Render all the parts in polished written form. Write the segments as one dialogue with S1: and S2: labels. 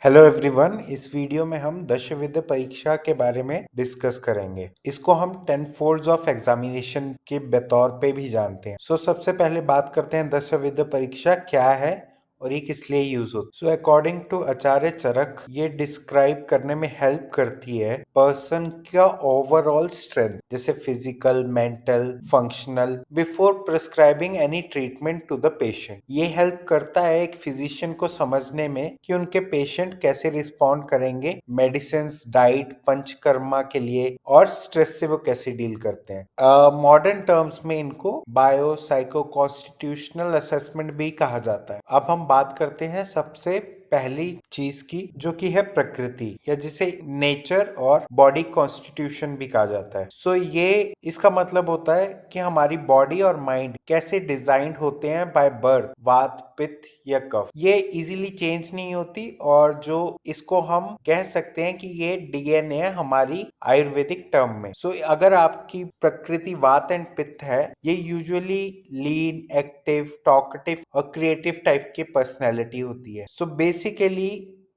S1: Hello everyone. इस video में हम दशविध परीक्षा के बारे में डिस्कस करेंगे। इसको हम 10 फोल्ड्स ऑफ एग्जामिनेशन के बतौर पे भी जानते हैं। सबसे पहले बात करते हैं दशविध परीक्षा क्या है और ये किस लिए यूज होती है। अकॉर्डिंग टू आचार्य चरक ये डिस्क्राइब करने में हेल्प करती है पर्सन का ओवरऑल स्ट्रेंथ, जैसे physical, mental, functional, before prescribing any treatment to the patient. ये हेल्प करता है एक फिजिशियन को समझने में कि उनके पेशेंट कैसे रिस्पॉन्ड करेंगे मेडिसिन, डाइट, पंचकर्मा के लिए, और स्ट्रेस से वो कैसे डील करते हैं। मॉडर्न टर्म्स में इनको बायो साइको कॉन्स्टिट्यूशनल असेसमेंट भी कहा जाता है। अब हम बात करते हैं सबसे पहली चीज की, जो कि है प्रकृति, या जिसे नेचर और बॉडी कॉन्स्टिट्यूशन भी कहा जाता है। ये इसका मतलब होता है कि हमारी बॉडी और माइंड कैसे डिजाइंड होते हैं बाय बर्थ, वात, पित्त या कफ। ये इजीली चेंज नहीं होती, और जो इसको हम कह सकते हैं कि ये डीएनए है हमारी आयुर्वेदिक टर्म में। अगर आपकी प्रकृति वात एंड पित्त है, ये यूजुअली लीन, एक्टिव, टॉकटिव और क्रिएटिव टाइप की पर्सनैलिटी होती है। बेसिकली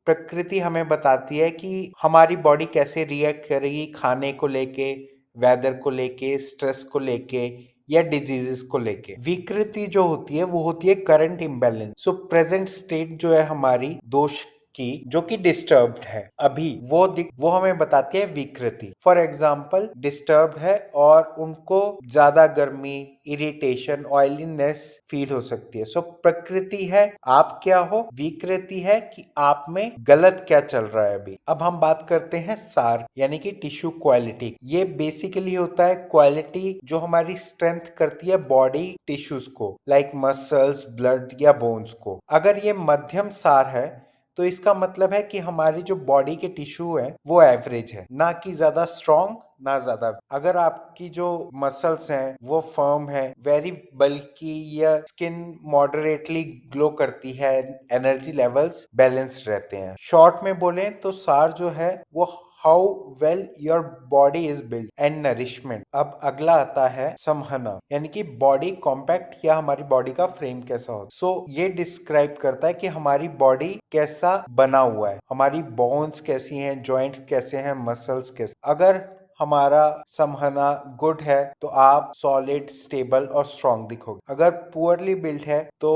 S1: प्रकृति हमें बताती है कि हमारी बॉडी कैसे रिएक्ट करेगी खाने को लेके, वेदर को लेके, स्ट्रेस को लेके या डिजीजेस को लेके। विकृति जो होती है वो होती है करंट इम्बैलेंस। प्रेजेंट स्टेट जो है हमारी दोष की, जो कि डिस्टर्ब्ड है अभी, वो हमें बताती है विकृति। फॉर एग्जाम्पल, डिस्टर्ब्ड है और उनको ज्यादा गर्मी, इरिटेशन, ऑयलीनेस फील हो सकती है। प्रकृति है आप क्या हो, विकृति है कि आप में गलत क्या चल रहा है अभी। अब हम बात करते हैं सार, यानी कि टिश्यू क्वालिटी। ये बेसिकली होता है क्वालिटी जो हमारी स्ट्रेंथ करती है बॉडी टिश्यूज को, लाइक मसल्स, ब्लड या बोन्स को। अगर ये मध्यम सार है तो इसका मतलब है कि हमारी जो बॉडी के टिश्यू है वो एवरेज है, ना कि ज्यादा स्ट्रॉन्ग ना ज्यादा। अगर आपकी जो मसल्स हैं वो फर्म है, वेरी बल्कि, या स्किन मॉडरेटली ग्लो करती है, एनर्जी लेवल्स बैलेंस्ड रहते हैं। शॉर्ट में बोले तो सार जो है वो how well your body is build and nourishment. अब अगला आता है समहना, यानी कि बॉडी कॉम्पैक्ट, या हमारी बॉडी का फ्रेम कैसा हो। ये डिस्क्राइब करता है कि हमारी बॉडी कैसा बना हुआ है, हमारी बोन्स कैसी हैं, जॉइंट्स कैसे हैं, मसल्स कैसे। अगर हमारा समहना गुड है तो आप सॉलिड, स्टेबल और स्ट्रॉन्ग दिखोगे। अगर पुअरली बिल्ड है तो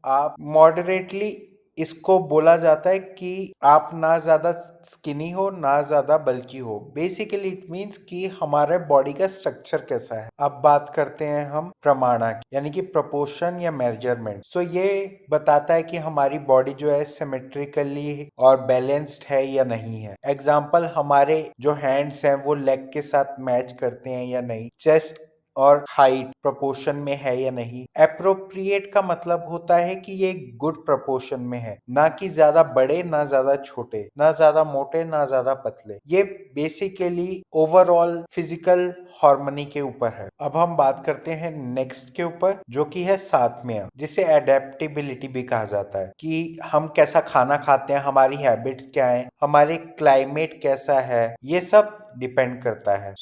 S1: आप मॉडरेटली, इसको बोला जाता है कि आप ना ज्यादा स्किनी हो ना ज्यादा बल्की हो। बेसिकली इट मीन्स कि हमारे बॉडी का स्ट्रक्चर कैसा है। अब बात करते हैं हम प्रमाणा की, यानी कि प्रोपोर्शन या मेजरमेंट। ये बताता है कि हमारी बॉडी जो है सिमेट्रिकली और बैलेंस्ड है या नहीं है। एग्जाम्पल, हमारे जो हैंड्स हैं वो लेग के साथ मैच करते हैं या नहीं, चेस्ट और हाइट प्रोपोर्शन में है या नहीं। एप्रोप्रिएट का मतलब होता है कि ये गुड प्रोपोर्शन में है, ना कि ज्यादा बड़े ना ज्यादा छोटे, ना ज्यादा मोटे ना ज्यादा पतले। ये बेसिकली ओवरऑल फिजिकल हार्मनी के ऊपर है। अब हम बात करते हैं नेक्स्ट के ऊपर, जो कि है सातव्या, जिसे एडेप्टेबिलिटी भी कहा जाता है, कि हम कैसा खाना खाते हैं, हमारी हैबिट्स क्या है, हमारे क्लाइमेट कैसा है, ये सब डिपेंड करता है।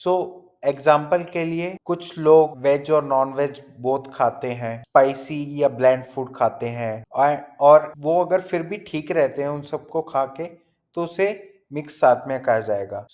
S1: एग्जाम्पल के लिए, कुछ लोग वेज और नॉन वेज बोथ खाते हैं, स्पाइसी या ब्लैंड फूड खाते हैं, और वो अगर फिर भी ठीक रहते हैं उन सबको खा के, तो उसे मिक्स साथ में कहा जाएगा।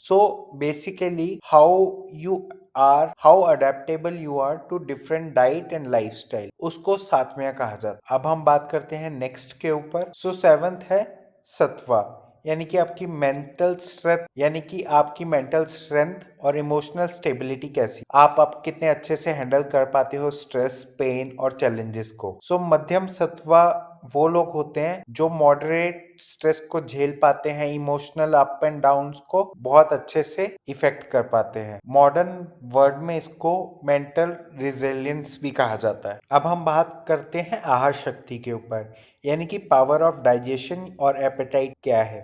S1: Basically how adaptable you are to different diet and lifestyle, उसको सातव्या कहा जाता है। अब हम बात करते हैं नेक्स्ट के ऊपर। सेवेंथ है सत्वा, यानी कि आपकी मेंटल स्ट्रेंथ, यानी कि आपकी मेंटल स्ट्रेंथ और इमोशनल स्टेबिलिटी कैसी, आप कितने अच्छे से हैंडल कर पाते हो स्ट्रेस, पेन और चैलेंजेस को। मध्यम सत्वा वो लोग होते हैं जो मॉडरेट स्ट्रेस को झेल पाते हैं, इमोशनल अप एंड डाउन को बहुत अच्छे से इफेक्ट कर पाते हैं। मॉडर्न वर्ड में इसको मेंटल रिजिलियंस भी कहा जाता है। अब हम बात करते हैं आहार शक्ति के ऊपर, यानी कि पावर ऑफ डाइजेशन और एपेटाइट क्या है।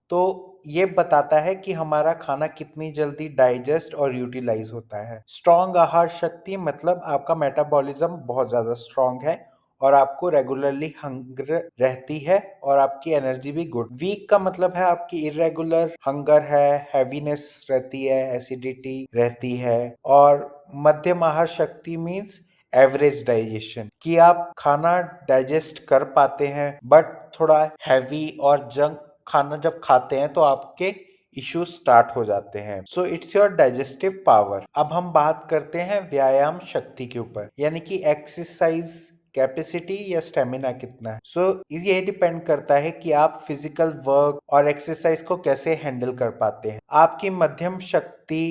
S1: ये बताता है कि हमारा खाना कितनी जल्दी डाइजेस्ट और यूटिलाइज होता है। स्ट्रॉन्ग आहार शक्ति मतलब आपका मेटाबॉलिज्म बहुत ज्यादा स्ट्रॉन्ग है और आपको रेगुलरली हंगर रहती है और आपकी एनर्जी भी गुड। वीक का मतलब है आपकी इरेगुलर हंगर है, हैवीनेस रहती है, एसिडिटी रहती है। और मध्यम आहार शक्ति मीन्स एवरेज डाइजेशन, कि आप खाना डाइजेस्ट कर पाते हैं बट थोड़ा हैवी और जंक खाना जब खाते हैं तो आपके इश्यू स्टार्ट हो जाते हैं। So it's your digestive power. अब हम बात करते हैं व्यायाम शक्ति के ऊपर, यानी कि एक्सरसाइज कैपेसिटी या स्टेमिना कितना है। ये डिपेंड करता है कि आप फिजिकल वर्क और एक्सरसाइज को कैसे हैंडल कर पाते हैं। आपकी मध्यम शक्ति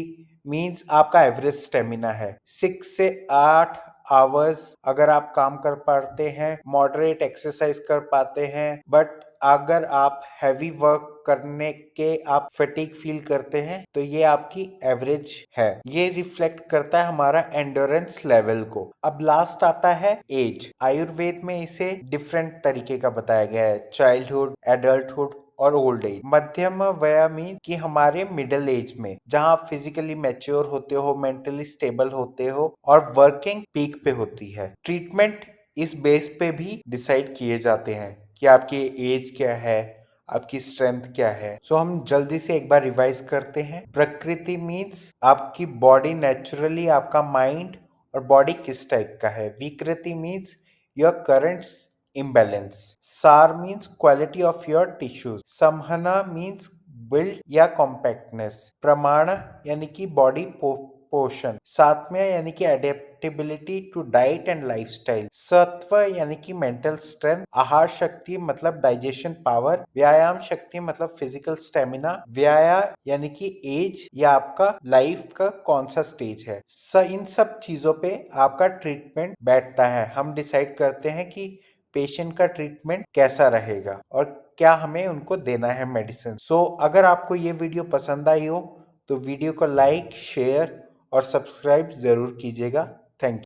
S1: मींस आपका एवरेज स्टेमिना है 6 से 8 आवर्स अगर आप काम कर पाते हैं, मॉडरेट एक्सरसाइज कर पाते हैं, बट अगर आप हैवी वर्क करने के आप फटीग फील करते हैं तो ये आपकी एवरेज है। ये रिफ्लेक्ट करता है हमारा एंडोरेंस लेवल को। अब लास्ट आता है एज। आयुर्वेद में इसे डिफरेंट तरीके का बताया गया है, चाइल्डहुड, एडल्टहुड और ओल्ड एज। मध्यम वय मीन कि हमारे मिडिल एज में, जहां आप फिजिकली मैच्योर होते हो, मेंटली स्टेबल होते हो और वर्किंग पीक पे होती है। ट्रीटमेंट इस बेस पे भी डिसाइड किए जाते हैं कि आपकी एज क्या है, आपकी स्ट्रेंथ क्या है। हम जल्दी से एक बार रिवाइज करते हैं। प्रकृति मीन्स आपकी बॉडी नेचुरली, आपका माइंड और बॉडी किस टाइप का है। विकृति means your current imbalance. SAR means quality of your tissues. Samhana means build या compactness. प्रमाण यानी कि बॉडी पोर्शन। सात्म्य यानी कि adaptability to diet and lifestyle. सत्व यानी कि मेंटल स्ट्रेंथ। आहार शक्ति मतलब डाइजेशन पावर। व्यायाम शक्ति मतलब फिजिकल स्टेमिना। व्याया यानी कि एज या आपका लाइफ का कौन सा स्टेज है। इन सब चीजों पे आपका ट्रीटमेंट बैठता है। हम डिसाइड करते हैं कि पेशेंट का ट्रीटमेंट कैसा रहेगा और क्या हमें उनको देना है मेडिसिन। अगर आपको ये वीडियो पसंद आई हो तो वीडियो को लाइक, शेयर और सब्सक्राइब जरूर कीजिएगा। Thank you.